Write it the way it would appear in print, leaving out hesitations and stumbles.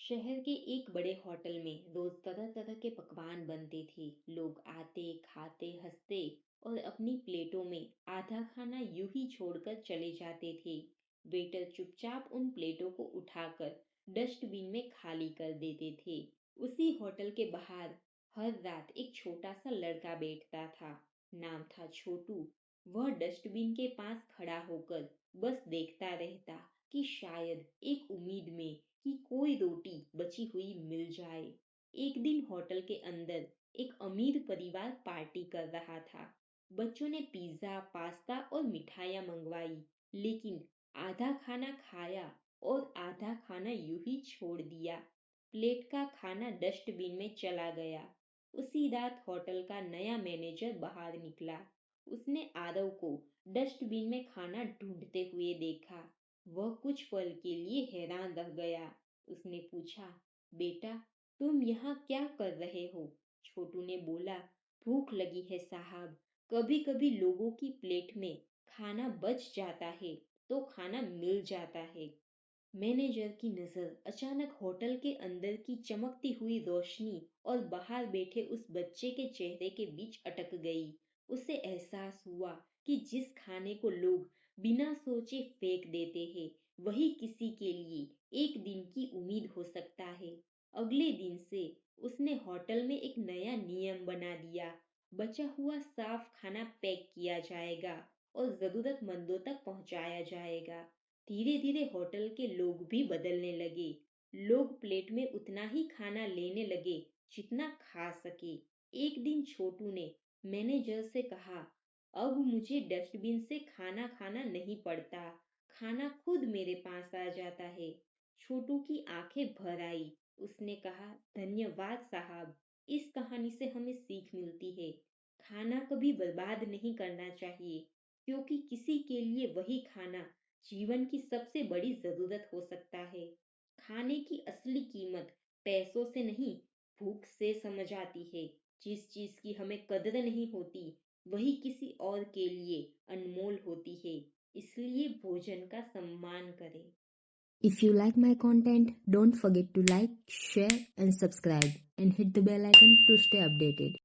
शहर के एक बड़े होटल में रोज तरह तरह के पकवान बनते थे। लोग आते, खाते, हंसते और अपनी प्लेटों में आधा खाना यूं ही छोड़कर चले जाते थे। वेटर चुपचाप उन प्लेटों को उठाकर डस्टबिन में खाली कर देते थे। उसी होटल के बाहर हर रात एक छोटा सा लड़का बैठता था। नाम था छोटू। वह डस्टबिन के पास खड़ा होकर बस देखता रहता कि शायद एक उम्मीद में कि कोई रोटी बची हुई मिल जाए। एक दिन होटल के अंदर एक अमीर परिवार पार्टी कर रहा था। बच्चों ने पिज्जा, पास्ता और मिठाइयाँ मंगवाई, लेकिन आधा खाना खाया और आधा खाना यूं ही छोड़ दिया। प्लेट का खाना डस्टबिन में चला गया। उसी रात होटल का नया मैनेजर बाहर निकला। उसने आरव को डस्टबिन में खाना ढूंढते हुए देखा। वह कुछ पल के लिए हैरान रह गया। उसने पूछा, बेटा, तुम यहाँ क्या कर रहे हो? छोटू ने बोला, भूख लगी है साहब। कभी कभी लोगों की प्लेट में खाना बच जाता है तो खाना मिल जाता है। मैनेजर की नजर अचानक होटल के अंदर की चमकती हुई रोशनी और बाहर बैठे उस बच्चे के चेहरे के बीच अटक गई। उसे एहसास हुआ कि जिस खाने को लोग बिना सोचे फेंक देते हैं, वही किसी के लिए एक दिन की उम्मीद हो सकता है। अगले दिन से उसने होटल में एक नया नियम बना दिया। बचा हुआ साफ खाना पैक किया जाएगा और जरूरतमंदों तक पहुंचाया जाएगा। धीरे धीरे होटल के लोग भी बदलने लगे। लोग प्लेट में उतना ही खाना लेने लगे जितना खा सके। एक दिन छोटू ने मैनेजर से कहा, अब मुझे डस्टबिन से खाना खाना नहीं पड़ता। खाना खुद मेरे पास आ जाता है। छोटू की आंखें भर आई। उसने कहा, धन्यवाद साहब। इस कहानी से हमें सीख मिलती है। खाना कभी बर्बाद नहीं करना चाहिए, क्योंकि किसी के लिए वही खाना जीवन की सबसे बड़ी जरूरत हो सकता है। खाने की असली कीमत पैसों से नहीं, भूख से समझ आती है। जिस चीज की हमें कदर नहीं होती, वही किसी और के लिए अनमोल होती है। इसलिए भोजन का सम्मान करें। If you like my content, don't forget to like, share, and subscribe, and hit the bell icon to stay updated.